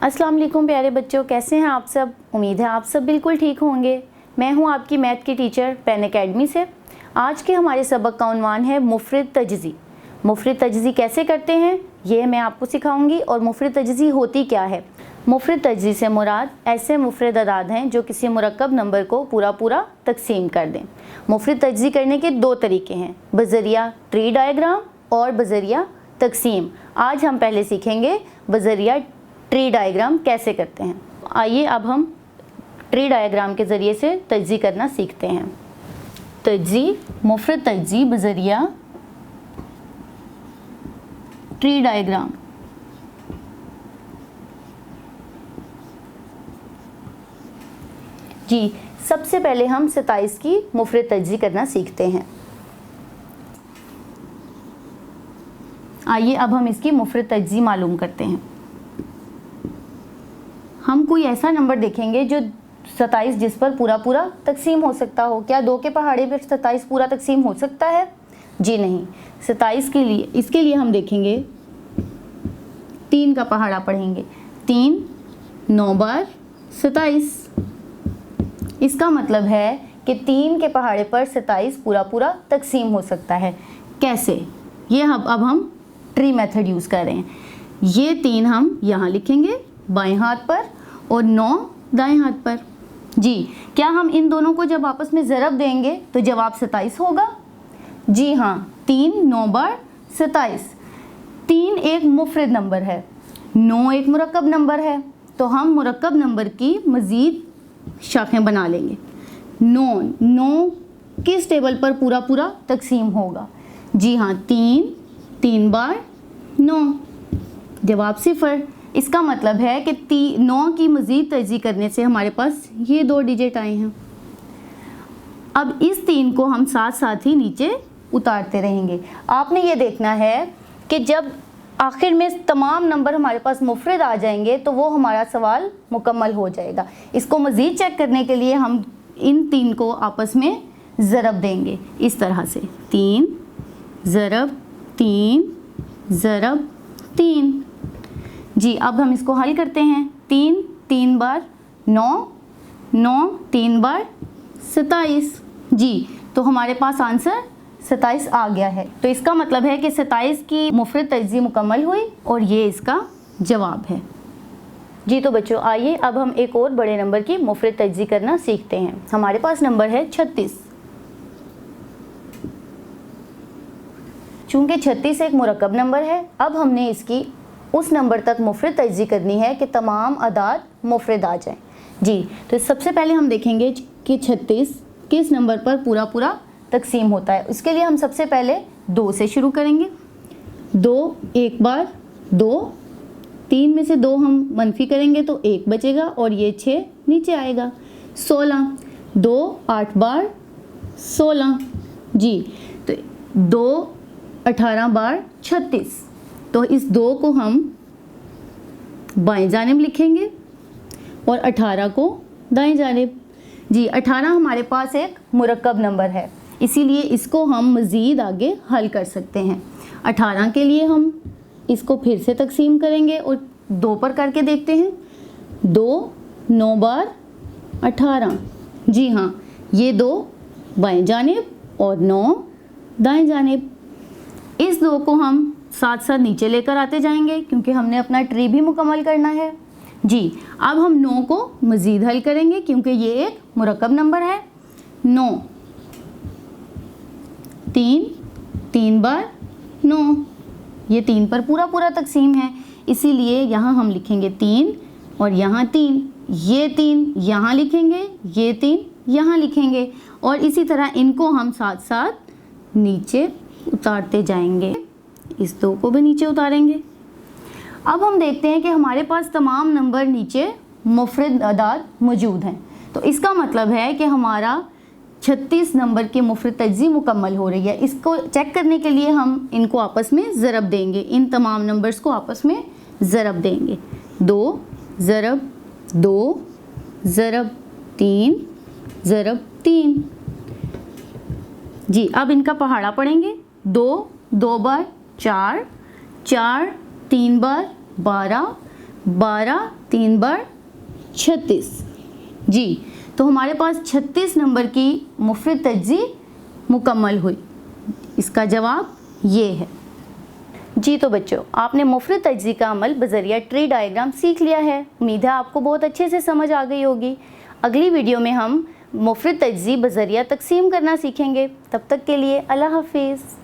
अस्सलाम वालेकुम प्यारे बच्चों, कैसे हैं आप सब। उम्मीद है आप सब बिल्कुल ठीक होंगे। मैं हूं आपकी मैथ की टीचर पेन एकेडमी से। आज के हमारे सबक का उन्वान है मुफरद तजज़ी। मुफरद तजज़ी कैसे करते हैं ये मैं आपको सिखाऊंगी। और मुफरद तजज़ी होती क्या है। मुफरद तजज़ी से मुराद ऐसे मुफरद अदाद हैं जो किसी मुरक्कब नंबर को पूरा पूरा तकसीम कर दें। मुफरद तजज़ी करने के दो तरीके हैं, बज़रिया ट्री डायग्राम और बज़रिया तकसीम। आज हम पहले सीखेंगे बज़रिया ट्री डायग्राम कैसे करते हैं। आइए अब हम ट्री डायग्राम के ज़रिए से तजज़ी करना सीखते हैं। तजज़ी, मुफरद तजज़ी बज़रिया ट्री डायग्राम। जी, सबसे पहले हम 27 की मुफरद तजज़ी करना सीखते हैं। आइए अब हम इसकी मुफरद तजज़ी मालूम करते हैं। हम कोई ऐसा नंबर देखेंगे जो 27 जिस पर पूरा पूरा तकसीम हो सकता हो। क्या 2 के पहाड़े पर 27 पूरा तकसीम हो सकता है? जी नहीं। 27 के लिए इसके लिए हम देखेंगे 3 का पहाड़ा पढ़ेंगे। 3 9 बार 27। इसका मतलब है कि 3 के पहाड़े पर 27 पूरा पूरा तकसीम हो सकता है। कैसे? ये अब हम ट्री मेथड यूज़ कर रहे हैं। ये 3 हम यहाँ लिखेंगे बाएं हाथ पर और 9 दाएं हाथ पर। जी, क्या हम इन दोनों को जब आपस में ज़रब देंगे तो जवाब 27 होगा? जी हाँ, 3 9 बार 27। 3 एक मुफरद नंबर है, 9 एक मुरक्कब नंबर है, तो हम मुरक्कब नंबर की मज़ीद शाखें बना लेंगे। 9 किस टेबल पर पूरा पूरा तकसीम होगा? जी हाँ, 3 बार 9, जवाब 0। इसका मतलब है कि 9 की मज़ीद तजज़ी करने से हमारे पास ये 2 डिजिट आए हैं। अब इस 3 को हम साथ साथ ही नीचे उतारते रहेंगे। आपने ये देखना है कि जब आखिर में तमाम नंबर हमारे पास मुफरद आ जाएंगे तो वो हमारा सवाल मुकम्मल हो जाएगा। इसको मज़ीद चेक करने के लिए हम इन 3 को आपस में ज़रब देंगे इस तरह से। 3 ज़रब 3 ज़रब 3। जी, अब हम इसको हल करते हैं। 3 बार 9, 3 बार 27। जी, तो हमारे पास आंसर 27 आ गया है। तो इसका मतलब है कि 27 की मुफरद तजज़ी मुकम्मल हुई और ये इसका जवाब है। जी, तो बच्चों आइए अब हम एक और बड़े नंबर की मुफरद तजज़ी करना सीखते हैं। हमारे पास नंबर है 36। चूँकि 36 एक मुरक्कब नंबर है, अब हमने इसकी उस नंबर तक मुफरद तजज़ी करनी है कि तमाम अदाद मुफरद आ जाएं। जी, तो सबसे पहले हम देखेंगे कि 36 किस नंबर पर पूरा पूरा तकसीम होता है। इसके लिए हम सबसे पहले 2 से शुरू करेंगे। 2 एक बार 2, 3 में से 2 हम मनफी करेंगे तो 1 बचेगा और ये 6 नीचे आएगा। 16 2 8 बार 16। जी, तो 2 18 बार 36। तो इस 2 को हम बाएं जानिब लिखेंगे और 18 को दाएं जानिब। जी, 18 हमारे पास एक मुरक्कब नंबर है, इसीलिए इसको हम मज़ीद आगे हल कर सकते हैं। 18 के लिए हम इसको फिर से तकसीम करेंगे और 2 पर करके देखते हैं। 2 9 बार 18। जी हाँ, ये 2 बाएं जानिब और 9 दाएं जानिब। इस 2 को हम साथ साथ नीचे लेकर आते जाएंगे क्योंकि हमने अपना ट्री भी मुकम्मल करना है। जी, अब हम 9 को मज़ीद हल करेंगे क्योंकि ये एक मुरक्कब नंबर है। 9 3 बार 9, ये 3 पर पूरा पूरा तकसीम है, इसीलिए यहाँ हम लिखेंगे 3 और यहाँ 3। ये 3 यहाँ लिखेंगे, ये 3 यहाँ लिखेंगे और इसी तरह इनको हम साथ साथ नीचे उतारते जाएंगे। इस 2 को भी नीचे उतारेंगे। अब हम देखते हैं कि हमारे पास तमाम नंबर नीचे मुफरद अदाद मौजूद हैं, तो इसका मतलब है कि हमारा 36 नंबर की मुफरद तजज़ी मुकम्मल हो रही है। इसको चेक करने के लिए हम इनको आपस में ज़रब देंगे, इन तमाम नंबर्स को आपस में ज़रब देंगे। 2 ज़रब 2 ज़रब 3 ज़रब 3। जी, अब इनका पहाड़ा पढ़ेंगे। 2 बार 4, 3 बार 12, 12 3 बार 36। जी, तो हमारे पास 36 नंबर की मुफरद तज्ज़ी मुकम्मल हुई। इसका जवाब ये है। जी तो बच्चों, आपने मुफरद तज्ज़ी का अमल बज़रिया ट्री डायग्राम सीख लिया है। उम्मीद है आपको बहुत अच्छे से समझ आ गई होगी। अगली वीडियो में हम मुफरद तज्ज़ी बज़रिया तक़सीम करना सीखेंगे। तब तक के लिए अल्लाह हाफ़िज़।